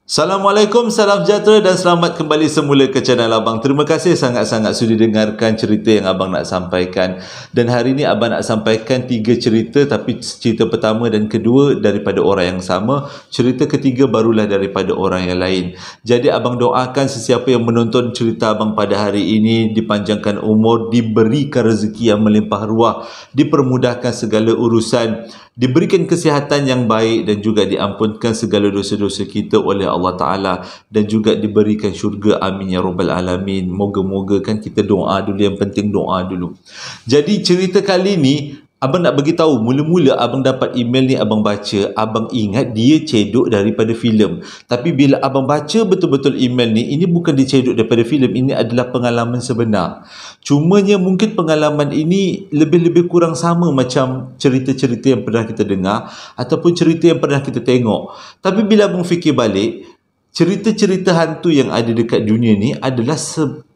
Assalamualaikum, salam sejahtera dan selamat kembali semula ke channel Abang. Terima kasih sangat-sangat sudi dengarkan cerita yang Abang nak sampaikan. Dan hari ini Abang nak sampaikan 3 cerita, tapi cerita pertama dan kedua daripada orang yang sama. Cerita ketiga barulah daripada orang yang lain. Jadi Abang doakan sesiapa yang menonton cerita Abang pada hari ini dipanjangkan umur, diberikan rezeki yang melimpah ruah, dipermudahkan segala urusan, diberikan kesihatan yang baik dan juga diampunkan segala dosa-dosa kita oleh Allah Ta'ala dan juga diberikan syurga. Amin ya Rabbal Alamin. Moga-moga kan kita doa dulu, yang penting doa dulu. Jadi cerita kali ni Abang nak bagi tahu, mula-mula Abang dapat email ni, Abang baca, Abang ingat dia cedok daripada filem. Tapi bila Abang baca betul-betul email ni, ini bukan dicedok daripada filem, ini adalah pengalaman sebenar. Cumanya mungkin pengalaman ini lebih-lebih kurang sama macam cerita-cerita yang pernah kita dengar ataupun cerita yang pernah kita tengok. Tapi bila Abang fikir balik, cerita-cerita hantu yang ada dekat dunia ni adalah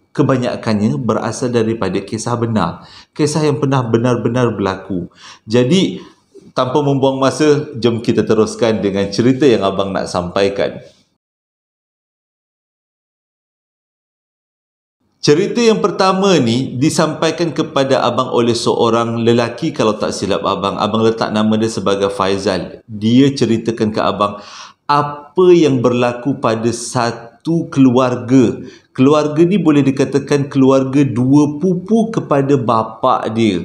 kebanyakannya berasal daripada kisah benar. Kisah yang pernah benar-benar berlaku. Jadi, tanpa membuang masa, jom kita teruskan dengan cerita yang Abang nak sampaikan. Cerita yang pertama ni disampaikan kepada Abang oleh seorang lelaki, kalau tak silap Abang. Abang letak nama dia sebagai Faizal. Dia ceritakan ke Abang apa yang berlaku pada satu keluarga. Keluarga ni boleh dikatakan keluarga dua pupu kepada bapa dia.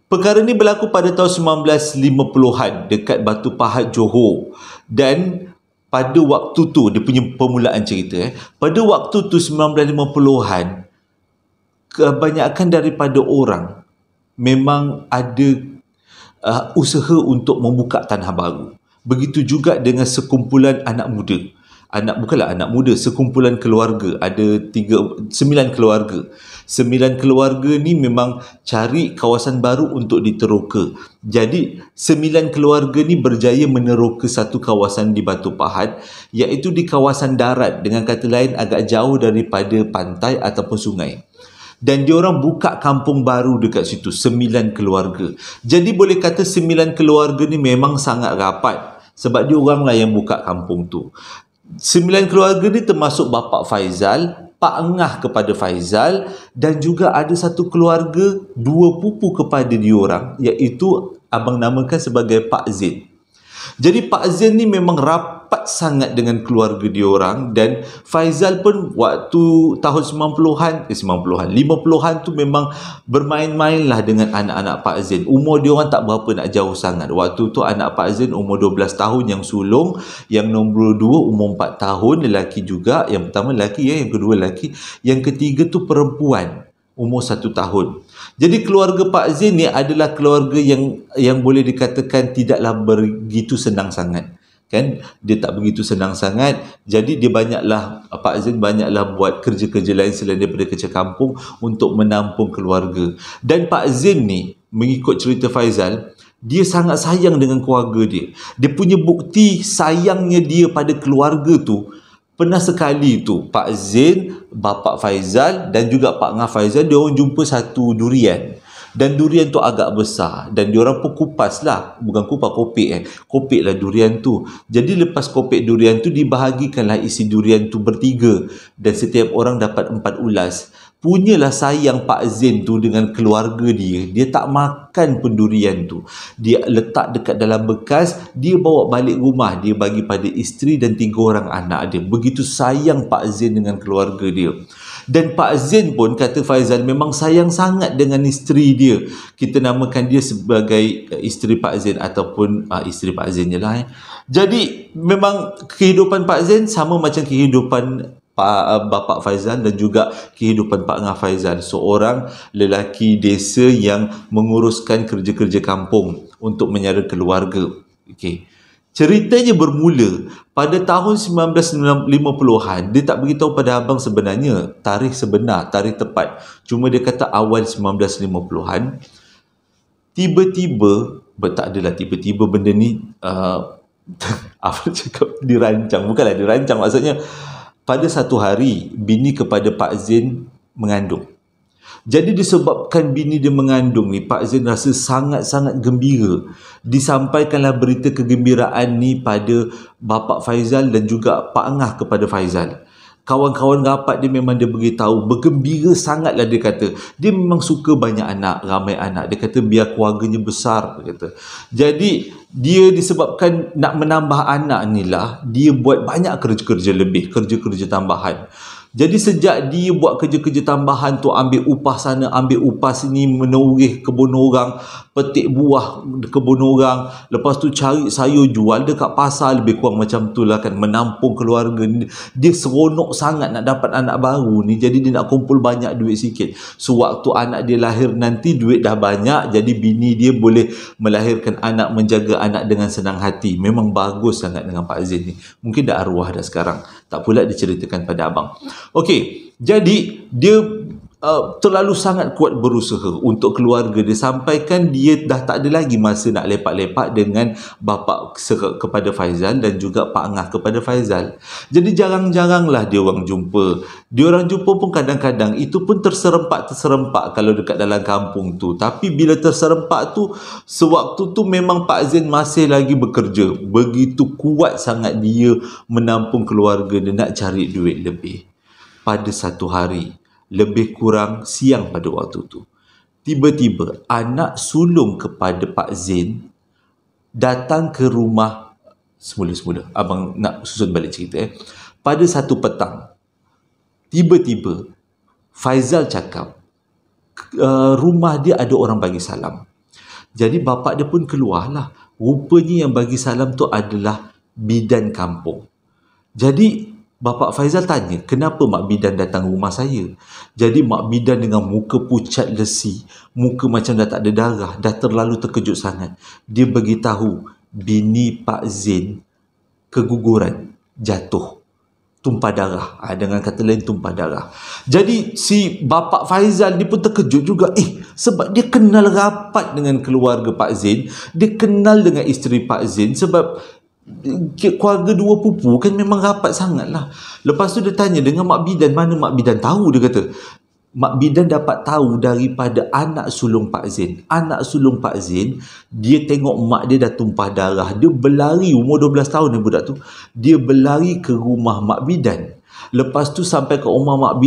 Perkara ni berlaku pada tahun 1950-an dekat Batu Pahat, Johor. Dan pada waktu tu, dia punya permulaan cerita, pada waktu tu 1950-an, kebanyakan daripada orang memang ada usaha untuk membuka tanah baru. Begitu juga dengan sekumpulan anak muda. Sekumpulan keluarga. Ada 9 keluarga. 9 keluarga ni memang cari kawasan baru untuk diteroka. Jadi 9 keluarga ni berjaya meneroka satu kawasan di Batu Pahat, iaitu di kawasan darat, dengan kata lain agak jauh daripada pantai ataupun sungai. Dan diorang buka kampung baru dekat situ, 9 keluarga. Jadi boleh kata 9 keluarga ni memang sangat rapat, sebab diorang lah yang buka kampung tu. 9 keluarga ni termasuk bapa Faizal, pak ngah kepada Faizal, dan juga ada satu keluarga dua pupu kepada diorang, iaitu Abang namakan sebagai Pak Zain. Jadi Pak Zain ni memang rapat sangat dengan keluarga diorang, dan Faizal pun waktu tahun 50-an tu memang bermain-main lah dengan anak-anak Pak Zain. Umur diorang tak berapa nak jauh sangat. Waktu tu anak Pak Zain umur 12 tahun yang sulung, yang nombor 2 umur 4 tahun, lelaki juga. Yang pertama lelaki, yang kedua lelaki, yang ketiga tu perempuan umur 1 tahun. Jadi keluarga Pak Zain ni adalah keluarga yang boleh dikatakan tidaklah begitu senang sangat. Kan? Dia tak begitu senang sangat. Jadi dia Pak Zain banyaklah buat kerja-kerja lain selain daripada kerja kampung untuk menampung keluarga. Dan Pak Zain ni, mengikut cerita Faizal, dia sangat sayang dengan keluarga dia. Dia punya bukti sayangnya dia pada keluarga tu, pernah sekali tu Pak Zain, bapa Faizal dan juga Pak Ngah Faizal, dia orang jumpa satu durian. Dan durian tu agak besar, dan diorang pun kupas lah, bukan kupas, kopek lah durian tu. Jadi lepas kopek durian tu, dibahagikanlah isi durian tu bertiga, dan setiap orang dapat 4 ulas. Punyalah sayang Pak Zain tu dengan keluarga dia. Dia tak makan pun durian tu. Dia letak dekat dalam bekas, dia bawa balik rumah, dia bagi pada isteri dan 3 orang anak dia. Begitu sayang Pak Zain dengan keluarga dia. Dan Pak Zain pun, kata Faizal, memang sayang sangat dengan isteri dia. Kita namakan dia sebagai isteri Pak Zain ataupun isteri Pak Zain je lah. Jadi memang kehidupan Pak Zain sama macam kehidupan bapa Faizal dan juga kehidupan Pak Ngah Faizal, seorang lelaki desa yang menguruskan kerja-kerja kampung untuk menyara keluarga. Okey. Ceritanya bermula pada tahun 1950-an. Dia tak beritahu pada abang sebenarnya tarikh sebenar, tarikh tepat. Cuma dia kata awal 1950-an. Tiba-tiba, tak adalah tiba-tiba benda ni apa cakap, dirancang. Bukanlah dirancang, maksudnya pada satu hari bini kepada Pak Zain mengandung. Jadi disebabkan bini dia mengandung ni, Pak Zain rasa sangat-sangat gembira. Disampaikanlah berita kegembiraan ni pada bapa Faizal dan juga Pak Angah kepada Faizal. Kawan-kawan rapat dia memang dia beritahu, bergembira sangatlah dia kata. Dia memang suka banyak anak, ramai anak. Dia kata biar keluarganya besar, dia kata. Jadi dia disebabkan nak menambah anak ni lah, dia buat banyak kerja-kerja lebih, kerja-kerja tambahan. Jadi sejak dia buat kerja-kerja tambahan tu, ambil upah sana, ambil upah sini, menoreh kebun orang, petik buah kebun orang, lepas tu cari sayur jual dekat pasar, lebih kurang macam tu lah kan, menampung keluarga. Dia seronok sangat nak dapat anak baru ni, jadi dia nak kumpul banyak duit sikit. So waktu anak dia lahir nanti, duit dah banyak, jadi bini dia boleh melahirkan anak, menjaga anak dengan senang hati. Memang bagus sangat dengan Pak Zain ni. Mungkin dah arwah dah sekarang, tak pula diceritakan pada abang. Okey, jadi dia terlalu sangat kuat berusaha untuk keluarga dia, sampaikan dia dah tak ada lagi masa nak lepak-lepak dengan bapa kepada Faizal dan juga Pak Angah kepada Faizal. Jadi jarang-jaranglah dia orang jumpa. Dia orang jumpa pun kadang-kadang itu pun terserempak kalau dekat dalam kampung tu. Tapi bila terserempak tu, sewaktu tu memang Pak Zain masih lagi bekerja. Begitu kuat sangat dia menampung keluarga dia, nak cari duit lebih. Pada satu hari, lebih kurang siang pada waktu tu, tiba-tiba anak sulung kepada Pak Zain datang ke rumah. Semula-semula abang nak susun balik cerita. Pada satu petang, tiba-tiba Faizal cakap rumah dia ada orang bagi salam. Jadi bapa dia pun keluarlah. Rupanya yang bagi salam tu adalah bidan kampung. Jadi Bapak Faizal tanya, kenapa Mak Bidan datang rumah saya? Jadi Mak Bidan dengan muka pucat lesi, muka macam dah tak ada darah, dah terlalu terkejut sangat. Dia beritahu bini Pak Zain keguguran, jatuh, tumpah darah. Dengan kata lain, tumpah darah. Jadi si Bapak Faizal dia pun terkejut juga. Sebab dia kenal rapat dengan keluarga Pak Zain, dia kenal dengan isteri Pak Zain, sebab keluarga dua pupu kan memang rapat sangat lah. Lepas tu dia tanya dengan Mak Bidan, mana Mak Bidan tahu? Dia kata Mak Bidan dapat tahu daripada anak sulung Pak Zain. Anak sulung Pak Zain, dia tengok mak dia dah tumpah darah, dia berlari, umur 12 tahun ni budak tu, dia berlari ke rumah Mak Bidan. Lepas tu sampai ke rumah Mak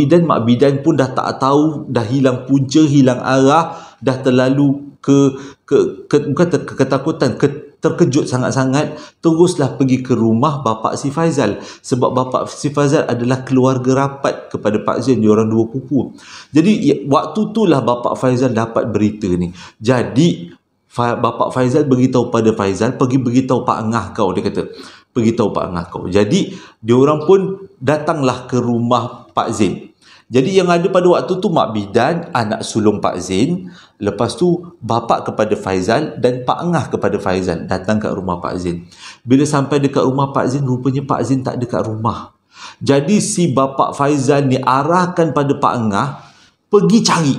Bidan pun dah tak tahu, dah hilang punca, hilang arah, dah terlalu bukan ketakutan, terkejut sangat-sangat. Teruslah pergi ke rumah bapa si Faizal, sebab bapa si Faizal adalah keluarga rapat kepada Pak Zain, dia orang dua pupu. Jadi waktu itulah bapa Faizal dapat berita ni. Jadi bapa Faizal beritahu pada Faizal, pergi beritahu Pak Angah kau, dia kata beritahu Pak Angah kau. Jadi dia orang pun datanglah ke rumah Pak Zain. Jadi yang ada pada waktu tu Mak Bidan, anak sulung Pak Zain, lepas tu bapa kepada Faizal dan Pak Angah kepada Faizal datang kat rumah Pak Zain. Bila sampai dekat rumah Pak Zain, rupanya Pak Zain tak dekat rumah. Jadi si bapa Faizal ni arahkan pada Pak Angah, pergi cari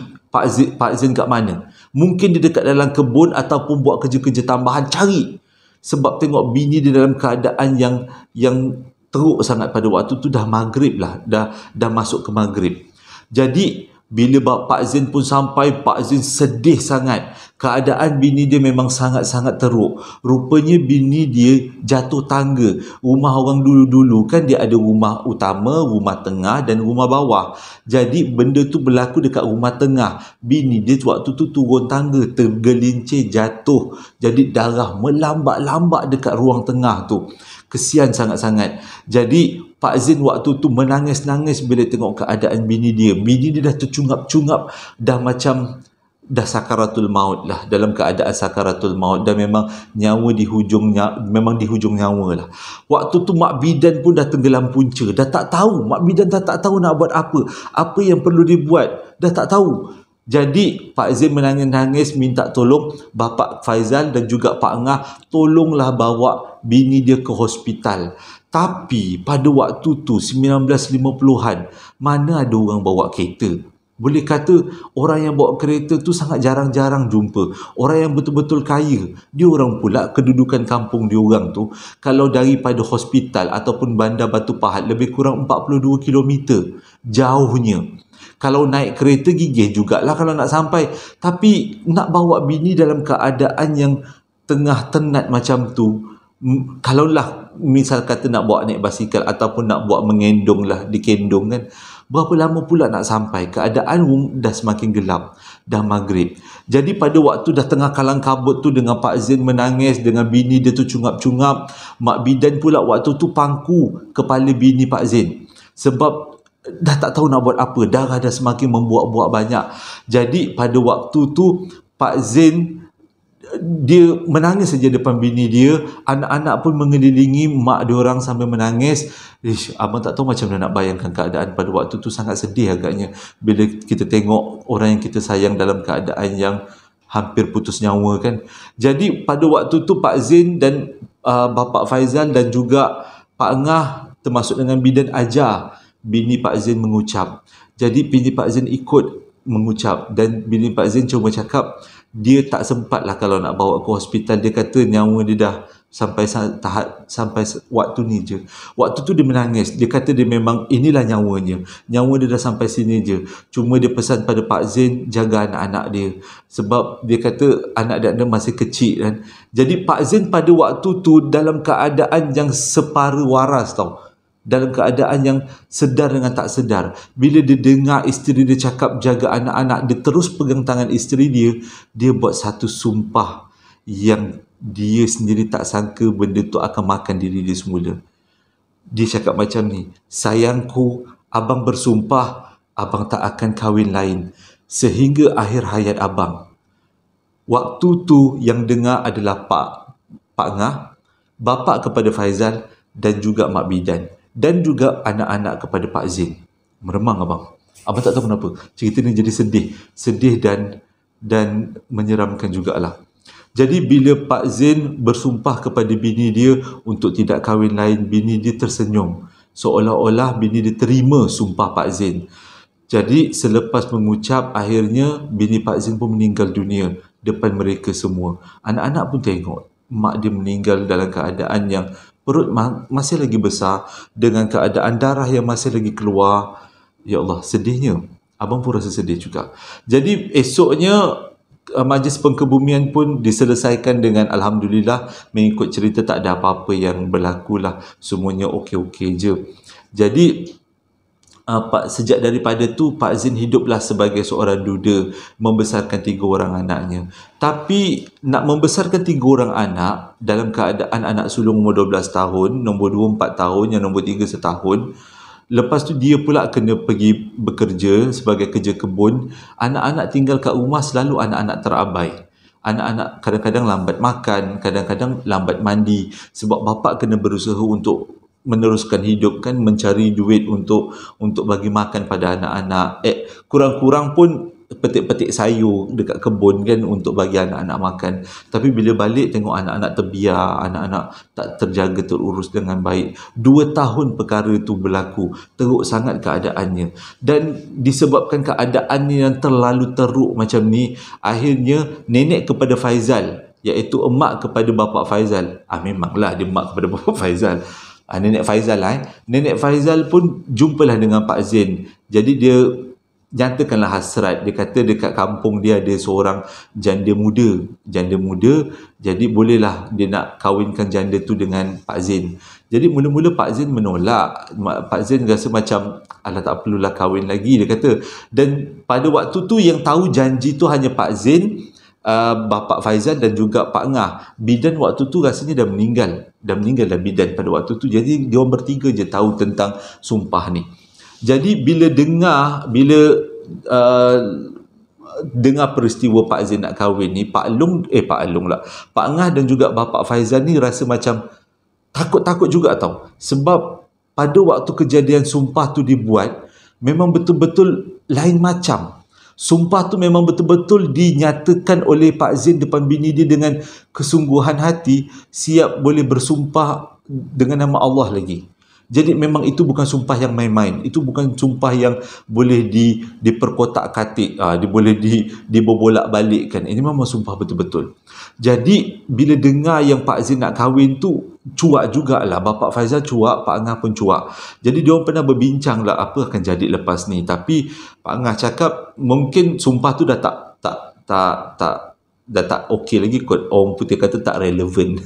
Pak Zain kat mana. Mungkin dia dekat dalam kebun ataupun buat kerja-kerja tambahan, cari. Sebab tengok bini dia dalam keadaan yang teruk sangat pada waktu tu, dah maghrib lah, dah masuk ke maghrib. Jadi bila Pak Zain pun sampai, Pak Zain sedih sangat. Keadaan bini dia memang sangat-sangat teruk. Rupanya bini dia jatuh tangga. Rumah orang dulu-dulu kan dia ada rumah utama, rumah tengah dan rumah bawah. Jadi benda tu berlaku dekat rumah tengah. Bini dia waktu tu turun tangga, tergelincir, jatuh. Jadi darah melambat-lambat dekat ruang tengah tu. Kesian sangat-sangat. Jadi Pak Zain waktu tu menangis-nangis bila tengok keadaan bini dia. Bini dia dah tercungap-cungap, dah macam dah sakaratul maut lah, dalam keadaan sakaratul maut, dan memang nyawa di hujung nyawa lah. Waktu tu Mak Bidan pun dah tenggelam punca, dah tak tahu, Mak Bidan dah tak tahu nak buat apa yang perlu dibuat, dah tak tahu. Jadi Pak Zain menangis-nangis minta tolong bapa Faizal dan juga Pak Angah, tolonglah bawa bini dia ke hospital. Tapi pada waktu tu 1950-an, mana ada orang bawa kereta. Boleh kata orang yang bawa kereta tu sangat jarang-jarang jumpa. Orang yang betul-betul kaya, dia orang pula kedudukan kampung dia orang tu, kalau daripada hospital ataupun bandar Batu Pahat lebih kurang 42 km jauhnya. Kalau naik kereta gigih jugalah kalau nak sampai. Tapi nak bawa bini dalam keadaan yang tengah tenat macam tu, kalaulah misal kata nak bawa naik basikal ataupun nak buat mengendong lah, dikendong kan, berapa lama pula nak sampai? Keadaan dah semakin gelap, dah maghrib. Jadi pada waktu dah tengah kalang kabut tu, dengan Pak Zain menangis, dengan bini dia tu cungap-cungap, Mak Bidan pula waktu tu pangku kepala bini Pak Zain. Sebab dah tak tahu nak buat apa, darah dah semakin membuak-buak banyak. Jadi pada waktu tu Pak Zain dia menangis saja depan bini dia, anak-anak pun mengelilingi mak dia orang sambil menangis. Abang tak tahu macam mana nak bayangkan keadaan pada waktu tu, sangat sedih agaknya bila kita tengok orang yang kita sayang dalam keadaan yang hampir putus nyawa kan. Jadi pada waktu tu Pak Zain dan Bapak Faizal dan juga Pak Ngah termasuk dengan bidan ajar bini Pak Zain mengucap. Jadi bini Pak Zain ikut mengucap dan bini Pak Zain cuma cakap dia tak sempat lah kalau nak bawa ke hospital. Dia kata nyawa dia dah sampai waktu ni je. Waktu tu dia menangis. Dia kata dia memang inilah nyawanya. Nyawa dia dah sampai sini je. Cuma dia pesan pada Pak Zain jaga anak-anak dia. Sebab dia kata anak dia masih kecil kan. Jadi Pak Zain pada waktu tu dalam keadaan yang separuh waras tau. Dalam keadaan yang sedar dengan tak sedar. Bila dia dengar isteri dia cakap jaga anak-anak, dia terus pegang tangan isteri dia. Dia buat satu sumpah yang dia sendiri tak sangka benda tu akan makan diri dia semula. Dia cakap macam ni, sayangku, abang bersumpah abang tak akan kahwin lain sehingga akhir hayat abang. Waktu tu yang dengar adalah Pak Ngah, bapa kepada Faizal dan juga Mak Bidan. Dan juga anak-anak kepada Pak Zain. Meremang abang. Abang tak tahu kenapa. Cerita ni jadi sedih dan menyeramkan jugalah. Jadi bila Pak Zain bersumpah kepada bini dia untuk tidak kahwin lain, bini dia tersenyum. Seolah-olah bini dia terima sumpah Pak Zain. Jadi selepas mengucap, akhirnya bini Pak Zain pun meninggal dunia depan mereka semua. Anak-anak pun tengok mak dia meninggal dalam keadaan yang perut masih lagi besar, dengan keadaan darah yang masih lagi keluar. Ya Allah, sedihnya. Abang pun rasa sedih juga. Jadi esoknya majlis pengkebumian pun diselesaikan dengan alhamdulillah, mengikut cerita tak ada apa-apa yang berlaku lah. Semuanya okey-okey je. Jadi sejak daripada tu Pak Zain hiduplah sebagai seorang duda, membesarkan 3 orang anaknya. Tapi nak membesarkan 3 orang anak dalam keadaan anak sulung umur 12 tahun, nombor 2 4 tahun, yang nombor 3 setahun. Lepas tu dia pula kena pergi bekerja sebagai kerja kebun. Anak-anak tinggal kat rumah, selalu anak-anak terabai. Anak-anak kadang-kadang lambat makan, kadang-kadang lambat mandi, sebab bapa kena berusaha untuk meneruskan hidup kan, mencari duit untuk bagi makan pada anak-anak. Kurang-kurang pun petik-petik sayur dekat kebun kan untuk bagi anak-anak makan. Tapi bila balik tengok anak-anak terbiar, anak-anak tak terjaga, terurus dengan baik. 2 tahun perkara itu berlaku. Teruk sangat keadaannya. Dan disebabkan keadaannya yang terlalu teruk macam ni, akhirnya nenek kepada Faizal, iaitu emak kepada bapa Faizal. Memanglah dia emak kepada bapa Faizal. Nenek Faizal Nenek Faizal pun jumpalah dengan Pak Zain. Jadi dia nyatakanlah hasrat. Dia kata dekat kampung dia ada seorang janda muda. Jadi bolehlah dia nak kahwinkan janda tu dengan Pak Zain. Jadi mula-mula Pak Zain menolak. Pak Zain rasa macam alah tak perlulah kahwin lagi, dia kata. Dan pada waktu tu yang tahu janji tu hanya Pak Zain, Bapak Faizal dan juga Pak Ngah. Bidan waktu tu rasanya dah meninggal dah bidan pada waktu tu. Jadi dia orang bertiga je tahu tentang sumpah ni. Jadi bila dengar peristiwa Pak Zain nak kahwin ni, Pak Ngah dan juga Bapak Faizal ni rasa macam takut-takut juga tau. Sebab pada waktu kejadian sumpah tu dibuat, memang betul-betul lain macam. Sumpah tu memang betul-betul dinyatakan oleh Pak Zain depan bini dia dengan kesungguhan hati, siap boleh bersumpah dengan nama Allah lagi. Jadi memang itu bukan sumpah yang main-main. Itu bukan sumpah yang boleh diperkotak-katik, boleh dibolak-balikkan. Ini memang sumpah betul-betul. Jadi bila dengar yang Pak Zain nak kahwin tu, cuak jugalah. Bapak Faizal cuak, Pak Angah pun cuak. Jadi diorang pernah berbincang lah apa akan jadi lepas ni. Tapi Pak Angah cakap mungkin sumpah tu dah dah tak okey lagi kot. Orang putih kata tak relevan.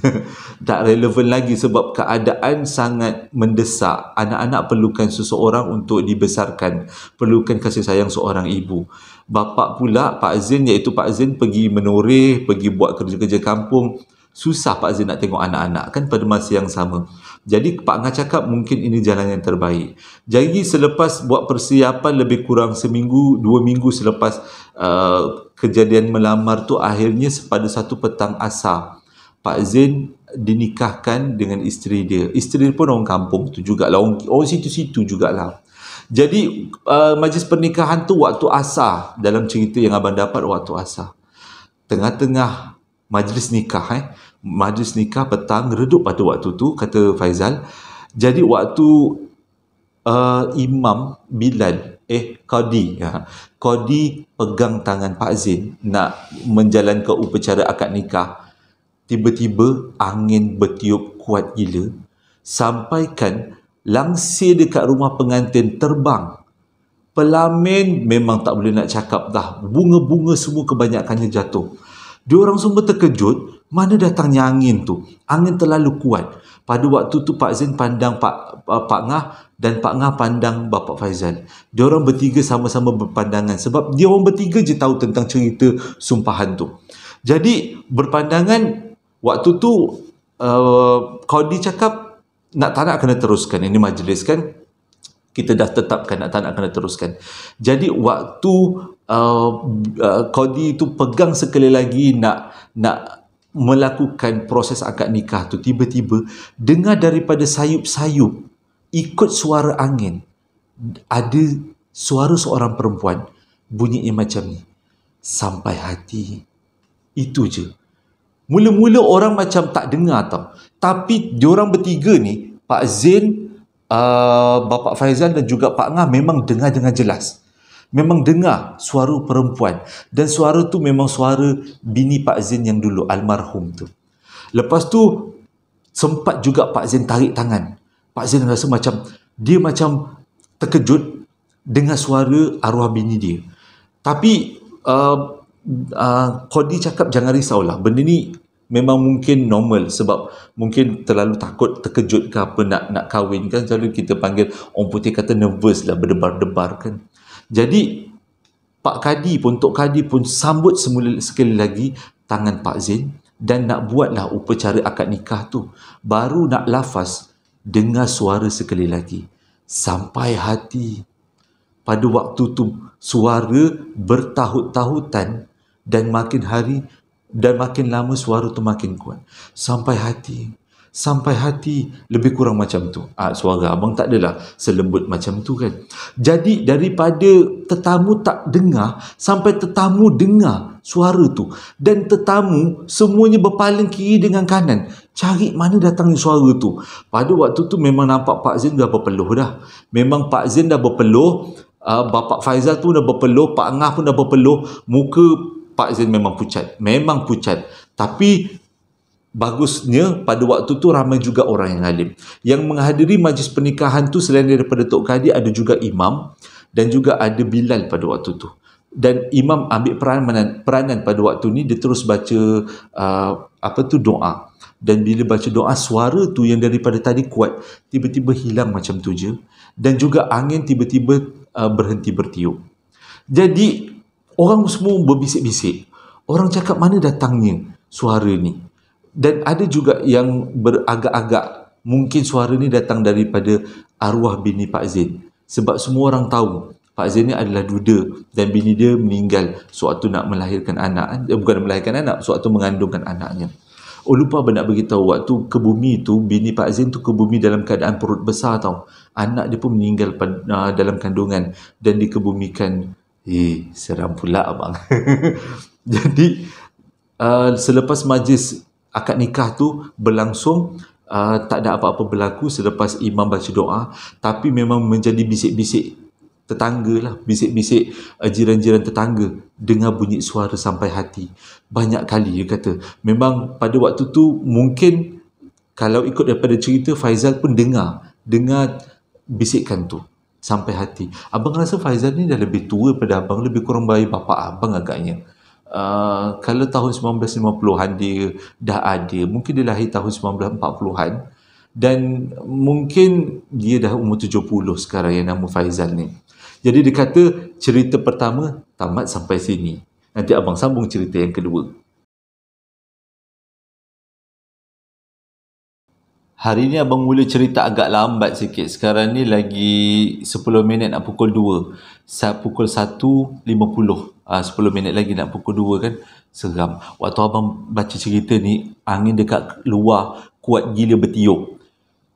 Tak relevan lagi sebab keadaan sangat mendesak. Anak-anak perlukan seseorang untuk dibesarkan, perlukan kasih sayang seorang ibu. Bapa pula, Pak Zain, iaitu Pak Zain pergi menoreh, pergi buat kerja-kerja kampung. Susah Pak Zain nak tengok anak-anak kan pada masa yang sama. Jadi Pak Angah cakap mungkin ini jalan yang terbaik. Jadi selepas buat persiapan lebih kurang seminggu, 2 minggu selepas kejadian melamar tu, akhirnya pada satu petang asar Pak Zain dinikahkan dengan isteri dia. Isteri dia pun orang kampung tu jugalah, orang situ-situ jugalah. Jadi majlis pernikahan tu waktu asar, dalam cerita yang abang dapat waktu asar. Tengah-tengah majlis nikah majlis nikah petang, redup pada waktu tu, kata Faizal. Jadi waktu Imam Bilal Qadi pegang tangan Pak Zain nak menjalankan upacara akad nikah, tiba-tiba angin bertiup kuat gila sampaikan langsir dekat rumah pengantin terbang. Pelamin memang tak boleh nak cakap dah, bunga-bunga semua kebanyakannya jatuh. Diorang semua terkejut, mana datangnya angin tu? Angin terlalu kuat. Pada waktu tu Pak Zain pandang Pak Ngah, dan Pak Ngah pandang Bapak Faizal. Diorang bertiga sama-sama berpandangan sebab diorang bertiga je tahu tentang cerita sumpahan tu. Jadi berpandangan waktu tu Qadi cakap tak nak kena teruskan ini majlis kan. Kita dah tetapkan nak kena teruskan. Jadi waktu Qadi tu pegang sekali lagi nak melakukan proses akad nikah tu, tiba-tiba dengar daripada sayup-sayup ikut suara angin ada suara seorang perempuan bunyinya macam ni, sampai hati. Itu je. Mula-mula orang macam tak dengar tau, tapi diorang bertiga ni, Pak Zain, Bapak Faizal dan juga Pak Ngah memang dengar dengan jelas. Memang dengar suara perempuan, dan suara tu memang suara bini Pak Zain yang dulu almarhum tu. Lepas tu sempat juga Pak Zain tarik tangan. Pak Zain rasa macam terkejut dengan suara arwah bini dia. Tapi Qadi cakap jangan risaulah, benda ni memang mungkin normal sebab mungkin terlalu takut, terkejut ke apa nak kahwin kan. Selalu kita panggil, orang putih kata nervous lah, berdebar-debar kan. Jadi Tok Kadi pun sambut sekali lagi tangan Pak Zain dan nak buatlah upacara akad nikah tu. Baru nak lafaz, dengar suara sekali lagi, sampai hati. Pada waktu tu suara bertahut-tahutan, dan makin hari dan makin lama suara tu makin kuat. Sampai hati, lebih kurang macam tu. Suara abang tak adalah selembut macam tu kan. Jadi daripada tetamu tak dengar, sampai tetamu dengar suara tu, dan tetamu semuanya berpaling kiri dengan kanan cari mana datangnya suara tu. Pada waktu tu memang nampak Pak Zain dah berpeluh dah. Memang Pak Zain dah berpeluh, Bapak Faizal tu dah berpeluh, Pak Ngah pun dah berpeluh. Muka Pak Zain memang pucat. Tapi bagusnya pada waktu tu ramai juga orang yang alim. Yang menghadiri majlis pernikahan tu selain daripada Tok Kadi, ada juga imam dan juga ada Bilal pada waktu tu. Dan imam ambil peranan pada waktu ni, dia terus baca doa. Dan bila baca doa, suara tu yang daripada tadi kuat tiba-tiba hilang macam tu je. Dan juga angin tiba-tiba berhenti bertiup. Jadi orang semua berbisik-bisik. Orang cakap mana datangnya suara ni. Dan ada juga yang beragak-agak mungkin suara ni datang daripada arwah bini Pak Zain. Sebab semua orang tahu Pak Zain ni adalah duda dan bini dia meninggal sewaktu nak melahirkan anak. Bukan melahirkan anak, sewaktu mengandungkan anaknya. Lupa nak beritahu, waktu ke bumi tu, bini Pak Zain tu ke bumi dalam keadaan perut besar tau. Anak dia pun meninggal dalam kandungan dan dikebumikan. Seram pula abang. Jadi selepas majlis akad nikah tu berlangsung, tak ada apa-apa berlaku selepas imam baca doa, tapi memang menjadi bisik-bisik tetangga lah, bisik-bisik jiran-jiran tetangga dengar bunyi suara sampai hati. Banyak kali dia kata, memang pada waktu tu mungkin Kalau ikut daripada cerita, Faizal pun dengar bisikan tu sampai hati. Abang rasa Faizal ni dah lebih tua pada abang, lebih kurang bayi bapa abang agaknya. Kalau tahun 1950-an dia dah ada, mungkin dia lahir tahun 1940-an, dan mungkin dia dah umur 70 sekarang yang nama Faizal ni. Jadi dia kata cerita pertama tamat sampai sini. Nanti abang sambung cerita yang kedua. Hari ni abang mula cerita agak lambat sikit. Sekarang ni lagi 10 minit nak pukul 2. Pukul 1.50. 10 minit lagi nak pukul 2 kan. Seram. Waktu abang baca cerita ni, angin dekat luar kuat gila bertiup.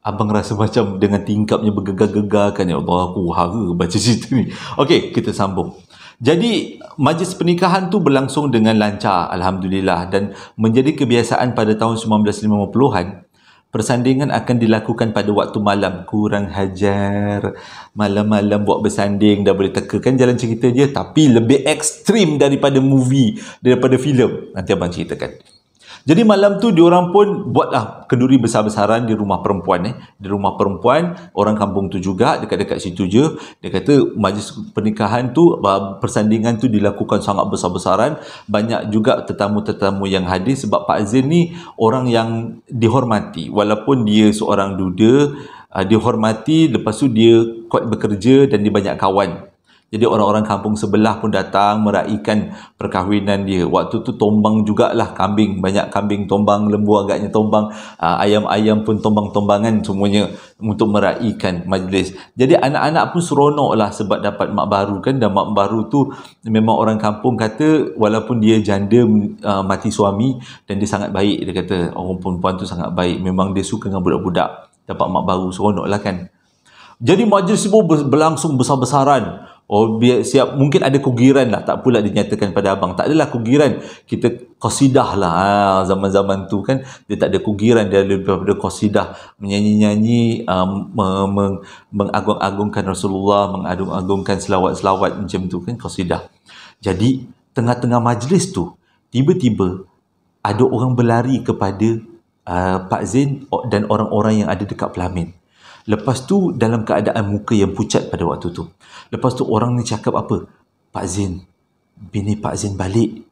Abang rasa macam dengan tingkapnya bergegar-gegar kan. Ya Allah, aku hara baca cerita ni. Okey, kita sambung. Jadi, majlis pernikahan tu berlangsung dengan lancar, Alhamdulillah. Dan menjadi kebiasaan pada tahun 1950-an, persandingan akan dilakukan pada waktu malam. Kurang hajar. Malam-malam buat bersanding, dah boleh tekakan jalan cerita je. Tapi lebih ekstrim daripada movie, daripada filem. Nanti abang ceritakan. Jadi malam tu diorang pun buatlah kenduri besar-besaran di rumah perempuan. Di rumah perempuan, orang kampung tu juga, dekat-dekat situ je. Dia kata majlis pernikahan tu, persandingan tu dilakukan sangat besar-besaran. Banyak juga tetamu-tetamu yang hadir sebab Pak Zain ni orang yang dihormati. Walaupun dia seorang duda, dihormati, lepas tu dia kuat bekerja dan dia banyak kawan. Jadi orang-orang kampung sebelah pun datang meraihkan perkahwinan dia. Waktu tu tombang jugalah kambing. Banyak kambing tombang, lembu agaknya tombang. Ayam-ayam pun tombang-tombangan semuanya untuk meraihkan majlis. Jadi anak-anak pun seronok lah sebab dapat mak baru kan. Dan mak baru tu memang orang kampung kata walaupun dia janda mati suami dan dia sangat baik. Dia kata orang perempuan tu sangat baik. Memang dia suka dengan budak-budak. Dapat mak baru seronok lah kan. Jadi majlis itu berlangsung besar-besaran. Siap, mungkin ada kugiran lah, tak pula dinyatakan pada abang. Tak adalah kugiran, kita qasidah lah. Zaman-zaman tu kan, dia tak ada kugiran, dia lebih daripada qasidah. Menyanyi-nyanyi, mengagung-agungkan Rasulullah, mengagung-agungkan selawat-selawat macam tu kan, qasidah. Jadi, tengah-tengah majlis tu, tiba-tiba ada orang berlari kepada Pak Zain dan orang-orang yang ada dekat pelamin. Lepas tu dalam keadaan muka yang pucat pada waktu tu. Lepas tu orang ni cakap apa? Pak Zain, bini Pak Zain balik.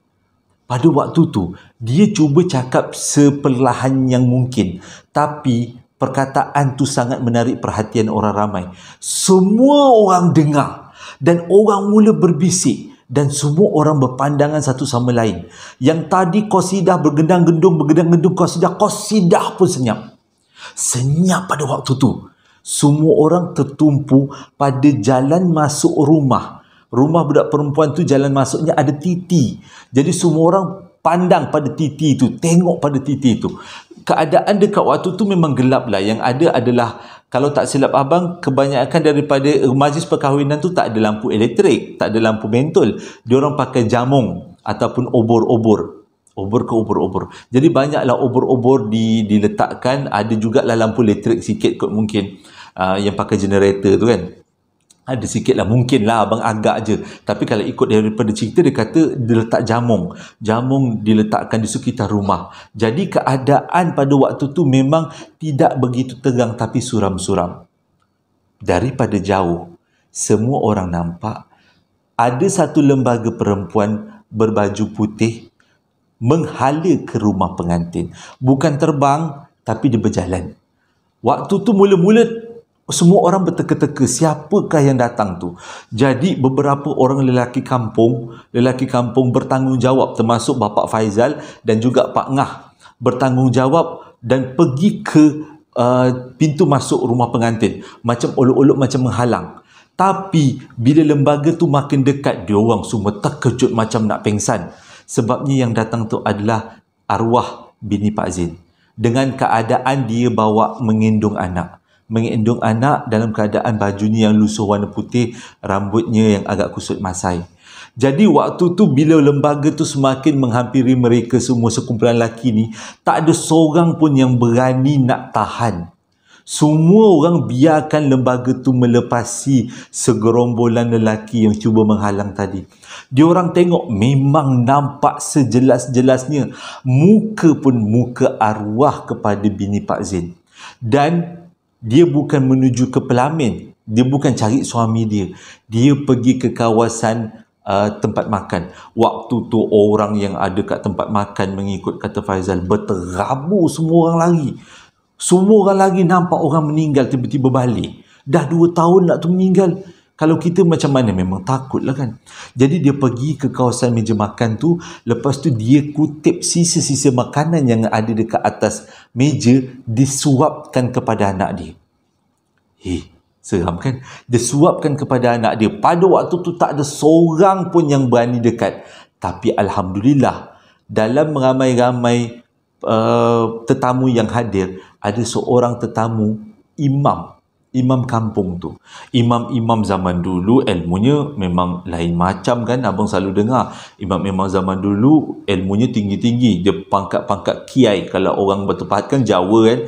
Pada waktu tu, dia cuba cakap seperlahan yang mungkin. Tapi perkataan tu sangat menarik perhatian orang ramai. Semua orang dengar. Dan orang mula berbisik. Dan semua orang berpandangan satu sama lain. Yang tadi qasidah bergendang-gendung qasidah pun senyap. Senyap pada waktu tu. Semua orang tertumpu pada jalan masuk rumah. Rumah budak perempuan tu jalan masuknya ada titi. Jadi semua orang pandang pada titi tu, tengok pada titi tu. Keadaan dekat waktu tu memang gelap lah. Yang ada adalah, kalau tak silap abang, kebanyakan daripada majlis perkahwinan tu tak ada lampu elektrik, tak ada lampu mentol. Diorang pakai jamung ataupun obor-obor. Obor ke obor-obor. Jadi banyaklah obor-obor diletakkan. Ada jugalah lampu elektrik sikit kot mungkin. Yang pakai generator tu kan. Ada sikit lah. Mungkin lah abang agak je. Tapi kalau ikut daripada cerita, dia kata dia letak jamung. Jamung diletakkan di sekitar rumah. Jadi keadaan pada waktu tu memang tidak begitu tegang tapi suram-suram. Daripada jauh, semua orang nampak ada satu lembaga perempuan berbaju putih menghala ke rumah pengantin. Bukan terbang, tapi dia berjalan. Waktu tu mula-mula semua orang berteka-teka, siapakah yang datang tu? Jadi beberapa orang lelaki kampung bertanggungjawab, termasuk Bapak Faizal dan juga Pak Ngah, bertanggungjawab dan pergi ke pintu masuk rumah pengantin. Macam olok-olok, macam menghalang. Tapi bila lembaga tu makin dekat, diorang semua terkejut macam nak pengsan. Sebabnya yang datang tu adalah arwah bini Pak Zain. Dengan keadaan dia bawa mengandung anak. Mengandung anak dalam keadaan bajunya yang lusuh warna putih, rambutnya yang agak kusut masai. Jadi waktu tu bila lembaga tu semakin menghampiri mereka semua, sekumpulan lelaki ni, tak ada seorang pun yang berani nak tahan. Semua orang biarkan lembaga tu melepasi segerombolan lelaki yang cuba menghalang tadi. Diorang tengok memang nampak sejelas-jelasnya muka pun muka arwah kepada bini Pak Zain. Dan dia bukan menuju ke pelamin, dia bukan cari suami dia. Dia pergi ke kawasan tempat makan. Waktu tu orang yang ada kat tempat makan mengikut kata Faizal berterabur, semua orang lari. Semua orang lagi nampak orang meninggal tiba-tiba balik. Dah 2 tahun nak tu meninggal. Kalau kita macam mana? Memang takut lah kan. Jadi dia pergi ke kawasan meja makan tu. Lepas tu dia kutip sisa-sisa makanan yang ada dekat atas meja. Disuapkan kepada anak dia. Seram kan? Dia suapkan kepada anak dia. Pada waktu tu tak ada seorang pun yang berani dekat. Tapi Alhamdulillah, dalam ramai-ramai tetamu yang hadir, ada seorang tetamu imam kampung tu. Imam-imam zaman dulu ilmunya memang lain macam kan, abang selalu dengar. Imam zaman dulu ilmunya tinggi-tinggi. Dia pangkat-pangkat kiai. Kalau orang Batu Pahat kan Jawa kan,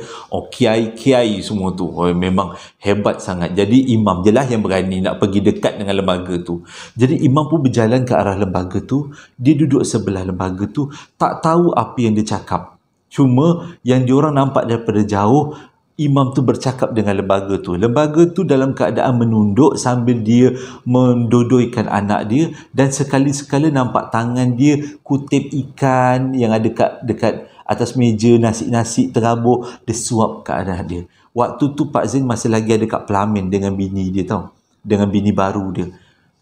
kiai semua tu. Memang hebat sangat. Jadi imam je lah yang berani nak pergi dekat dengan lembaga tu. Jadi imam pun berjalan ke arah lembaga tu. Dia duduk sebelah lembaga tu. Tak tahu apa yang dia cakap. Cuma yang diorang nampak daripada jauh, imam tu bercakap dengan lembaga tu. Lembaga tu dalam keadaan menunduk sambil dia mendodoikan anak dia, dan sekali-sekala nampak tangan dia kutip ikan yang ada dekat atas meja, nasi-nasi terabur, dia suap ke arah dia. Waktu tu Pak Zain masih lagi ada kat pelamin dengan bini dia tau. Dengan bini baru dia.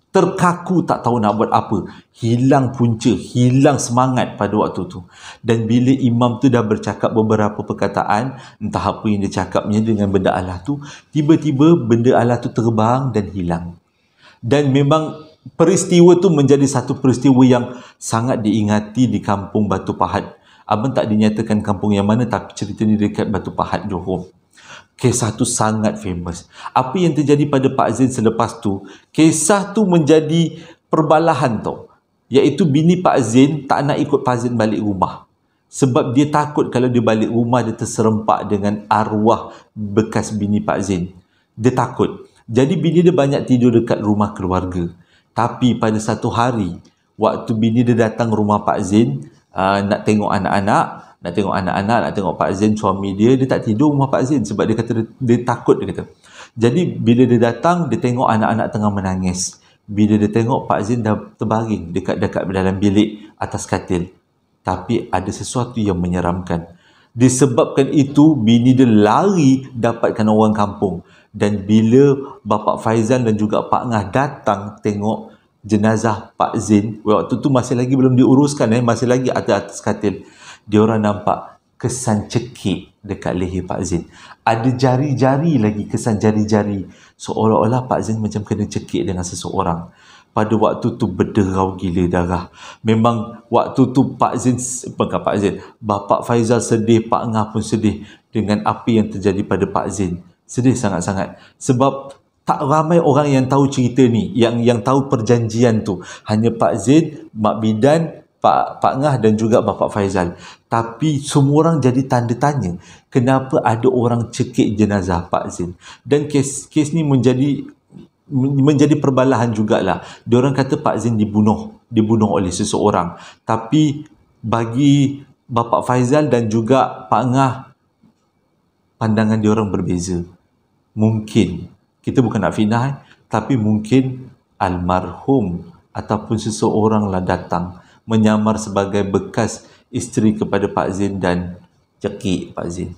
Terkaku tak tahu nak buat apa. Hilang punca, hilang semangat pada waktu tu. Dan bila imam tu dah bercakap beberapa perkataan, entah apa yang dia cakapnya dengan benda Allah tu, tiba-tiba benda Allah tu terbang dan hilang. Dan memang peristiwa tu menjadi satu peristiwa yang sangat diingati di kampung Batu Pahat. Abang tak dinyatakan kampung yang mana, tapi cerita ni dekat Batu Pahat, Johor. Kisah tu sangat famous. Apa yang terjadi pada Pak Zain selepas tu, kisah tu menjadi perbalahan tau. Iaitu bini Pak Zain tak nak ikut Pak Zain balik rumah. Sebab dia takut kalau dia balik rumah, dia terserempak dengan arwah bekas bini Pak Zain. Dia takut. Jadi bini dia banyak tidur dekat rumah keluarga. Tapi pada satu hari, waktu bini dia datang rumah Pak Zain, nak tengok anak-anak, nak tengok Pak Zain, suami dia tak tidur rumah Pak Zain sebab dia kata dia takut, dia kata. Jadi bila dia datang, dia tengok anak-anak tengah menangis. Bila dia tengok Pak Zain dah terbaring dekat dalam bilik atas katil. Tapi ada sesuatu yang menyeramkan. Disebabkan itu, bini dia lari dapatkan orang kampung. Dan bila Bapak Faizal dan juga Pak Ngah datang tengok jenazah Pak Zain, waktu tu masih lagi belum diuruskan, masih lagi atas katil. Diorang nampak kesan cekik dekat leher Pak Zain. Ada jari-jari lagi, kesan jari-jari. Seolah-olah Pak Zain macam kena cekik dengan seseorang. Pada waktu tu berderau gila darah. Memang waktu tu Bapak Faizal sedih, Pak Ngah pun sedih dengan apa yang terjadi pada Pak Zain. Sedih sangat-sangat. Sebab tak ramai orang yang tahu cerita ni, yang tahu perjanjian tu. Hanya Pak Zain, Mak Bidan, Pak Ngah dan juga Bapak Faizal. Tapi semua orang jadi tanda tanya, kenapa ada orang cekik jenazah Pak Zain. Dan kes ni menjadi perbalahan jugalah. Diorang kata Pak Zain dibunuh oleh seseorang. Tapi bagi Bapak Faizal dan juga Pak Ngah, pandangan diorang berbeza. Mungkin, kita bukan nak fitnah, tapi mungkin almarhum ataupun seseorang lah datang menyamar sebagai bekas isteri kepada Pak Zain dan cekik Pak Zain.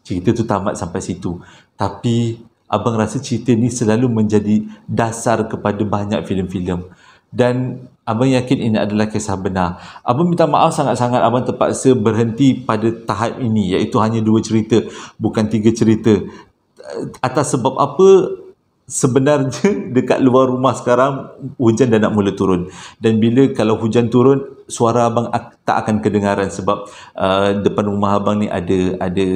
Cerita tu tamat sampai situ. Tapi abang rasa cerita ni selalu menjadi dasar kepada banyak filem-filem. Dan abang yakin ini adalah kisah benar. Abang minta maaf sangat-sangat abang terpaksa berhenti pada tahap ini, iaitu hanya 2 cerita, bukan 3 cerita. Atas sebab apa? sebenarnya dekat luar rumah sekarang hujan dah nak mula turun, dan bila kalau hujan turun suara abang tak akan kedengaran sebab depan rumah abang ni ada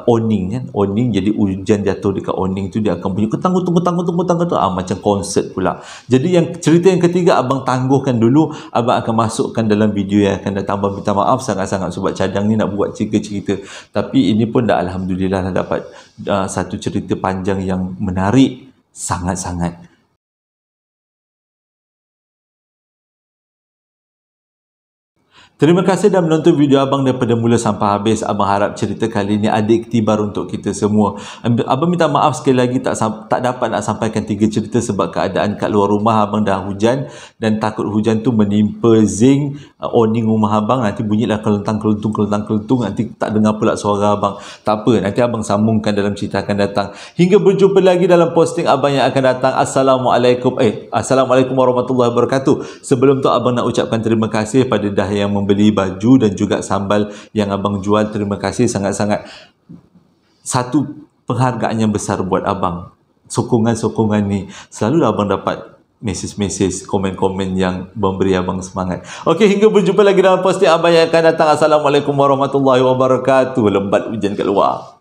awning kan, awning, jadi hujan jatuh dekat awning tu dia akan bunyi ketang tu macam konsert pula. Jadi yang cerita yang ketiga abang tangguhkan dulu, abang akan masukkan dalam video yang akan datang. Abang minta maaf sangat-sangat sebab cadang ni nak buat cerita-cerita, tapi ini pun dah alhamdulillah dah dapat satu cerita panjang yang menarik sangat-sangat. Terima kasih dah menonton video abang daripada mula sampai habis. Abang harap cerita kali ini ada iktibar untuk kita semua. Abang minta maaf sekali lagi tak dapat nak sampaikan 3 cerita sebab keadaan kat luar rumah abang dah hujan dan takut hujan tu menimpa zinc awning rumah abang, nanti bunyilah kelentang-kelentung, nanti tak dengar pula suara abang. Tak apa, nanti abang sambungkan dalam cerita akan datang. Hingga berjumpa lagi dalam posting abang yang akan datang. Assalamualaikum warahmatullahi wabarakatuh. Sebelum tu abang nak ucapkan terima kasih pada dah yang membeli baju dan juga sambal yang abang jual. Terima kasih sangat-sangat. Satu penghargaan yang besar buat abang. Sokongan-sokongan ni selalu abang dapat mesej-mesej, komen-komen yang memberi abang semangat. Okey, hingga berjumpa lagi dalam posting abang yang akan datang. Assalamualaikum warahmatullahi wabarakatuh. Lembat hujan kat luar.